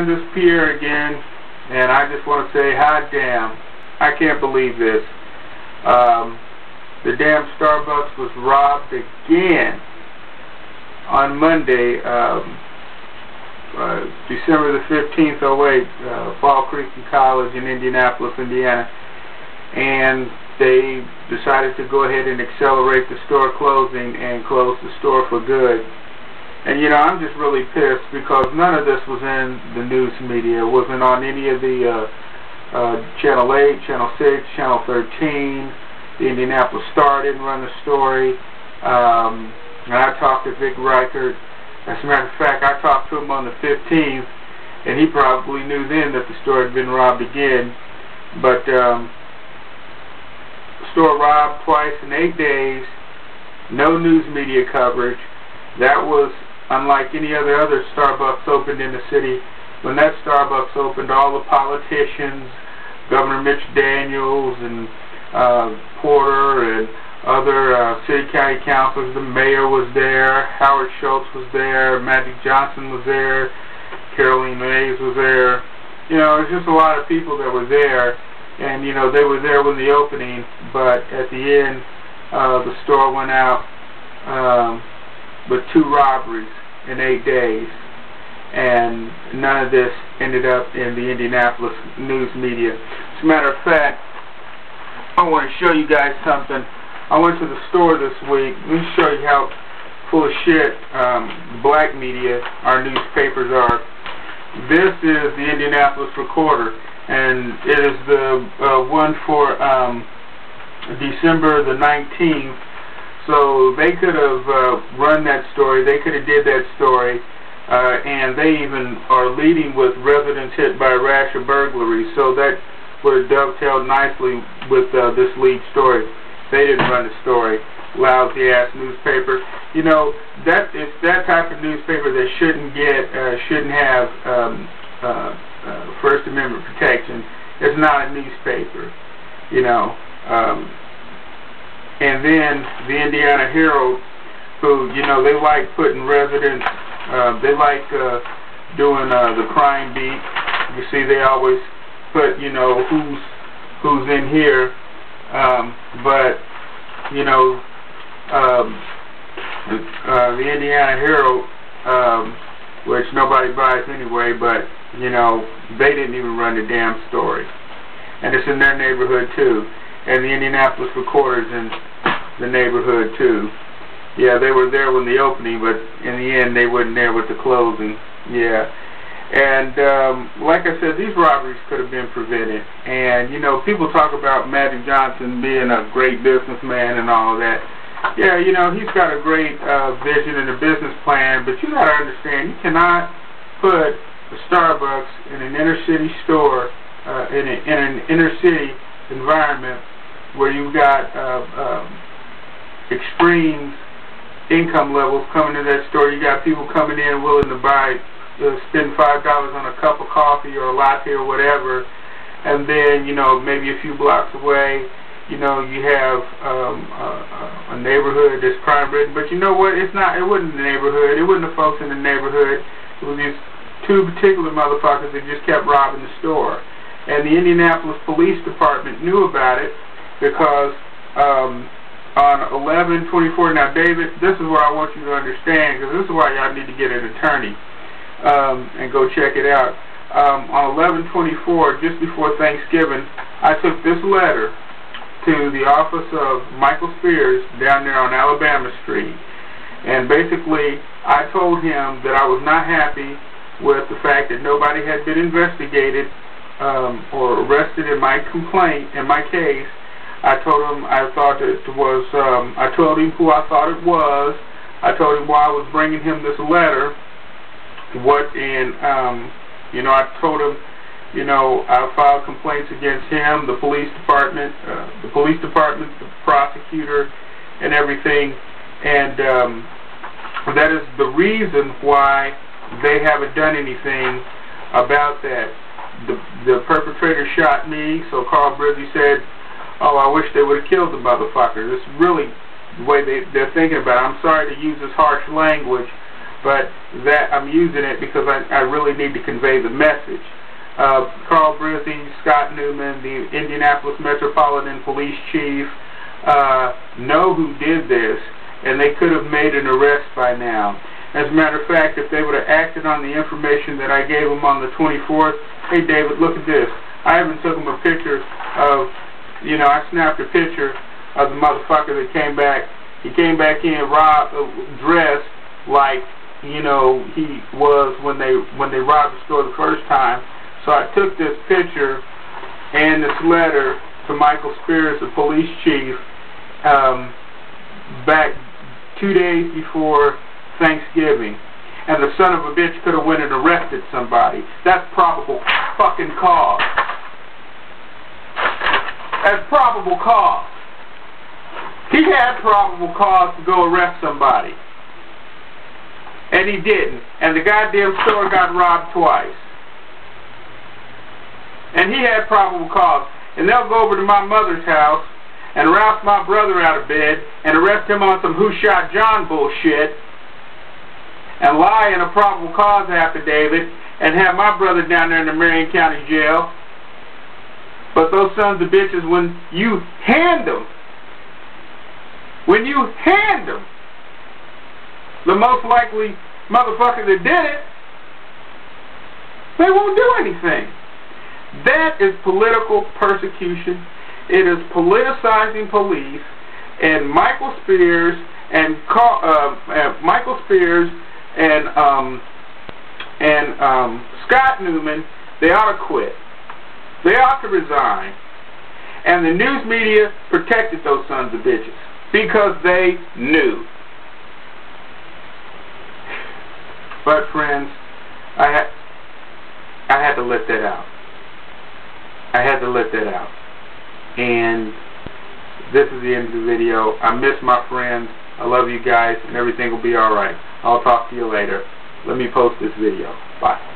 friend, this is Pierre again, and I just want to say, hot damn, I can't believe this. The damn Starbucks was robbed again on Monday, December the 15th, 08, Fallcreek College in Indianapolis, Indiana, and they decided to go ahead and accelerate the store closing and close the store for good. And you know, I'm just really pissed because none of this was in the news media. It wasn't on any of the Channel 8, Channel 6, Channel 13. The Indianapolis Star didn't run the story. And I talked to Vic Reichert. As a matter of fact, I talked to him on the 15th, and he probably knew then that the store had been robbed again. But the store robbed twice in 8 days, no news media coverage. That was unlike any other Starbucks opened in the city. When that Starbucks opened, all the politicians, Governor Mitch Daniels and Porter and other city county councilors, the mayor was there, Howard Shultz was there, Magic Johnson was there, Caroline Mays was there. You know, there's just a lot of people that were there, and you know, they were there when the opening, but at the end, the store went out with 2 robberies in 8 days, and none of this ended up in the Indianapolis news media. As a matter of fact, I want to show you guys something. I went to the store this week. Let me show you how full of shit black media, our newspapers are. This is the Indianapolis Recorder, and it is the one for December the 19th. So they could have run that story, they could have did that story, and they even are leading with residents hit by a rash of burglaries, so that would have dovetailed nicely with this lead story. They didn't run the story. Lousy ass newspaper. You know, it's that type of newspaper that shouldn't have First Amendment protection. It's not a newspaper, you know. And then the Indiana Herald, who, you know, they like putting residents, they like doing the crime beat. You see, they always put, you know, who's in here, but, you know, the Indiana Herald, which nobody buys anyway, but, you know, they didn't even run the damn story. And it's in their neighborhood, too. And the Indianapolis Recorder's in the neighborhood too. Yeah, they were there when the opening, but in the end they weren't there with the closing. Yeah. And like I said, these robberies could have been prevented. And you know, people talk about Magic Johnson being a great businessman and all of that. Yeah, you know, he's got a great vision and a business plan, but you got to understand, you cannot put a Starbucks in an inner city store, in an inner city environment where you've got extreme income levels coming to that store. You got people coming in willing to buy, spend $5 on a cup of coffee or a latte or whatever, and then, you know, maybe a few blocks away, you know, you have a neighborhood that's crime ridden. But you know what? It wasn't the neighborhood. It wasn't the folks in the neighborhood. It was these 2 particular motherfuckers that just kept robbing the store. And the Indianapolis Police Department knew about it because on 11/24, now David, this is what I want you to understand, because this is why y'all need to get an attorney and go check it out. On 11/24, just before Thanksgiving, I took this letter to the office of Micheal Spears down there on Alabama Street, and basically I told him that I was not happy with the fact that nobody had been investigated or arrested in my complaint, in my case. I told him I thought it was, I told him who I thought it was. I told him why I was bringing him this letter. You know, I told him, you know, I filed complaints against him, the police department, the prosecutor, and everything. And that is the reason why they haven't done anything about that. The perpetrator shot me, so Carl Brizzi said, oh, I wish they would have killed the motherfucker. This is really the way they're thinking about it. I'm sorry to use this harsh language, but that I'm using it because I really need to convey the message. Carl Brizzi, Scott Newman, the Indianapolis Metropolitan Police Chief, know who did this, and they could have made an arrest by now. As a matter of fact, if they would have acted on the information that I gave them on the 24th, hey David, look at this. I even took them a picture of, you know, I snapped a picture of the motherfucker that came back. He came back in dressed like, you know, he was when they robbed the store the first time. So I took this picture and this letter to Micheal Spears, the police chief, back 2 days before Thanksgiving, and the son of a bitch could have went and arrested somebody. That's probable fucking cause. That's probable cause. He had probable cause to go arrest somebody, and he didn't. And the goddamn store got robbed twice, and he had probable cause. And they'll go over to my mother's house and rouse my brother out of bed and arrest him on some who shot John bullshit, and lie in a probable cause affidavit and have my brother down there in the Marion County Jail. But those sons of bitches, when you hand them, the most likely motherfucker that did it, they won't do anything. That is political persecution. It is politicizing police, and Micheal Spears and Scott Newman, they ought to quit. They ought to resign. And the news media protected those sons of bitches because they knew. But friends, I had to let that out. I had to let that out. And this is the end of the video. I miss my friends. I love you guys, and everything will be alright. I'll talk to you later. Let me post this video. Bye.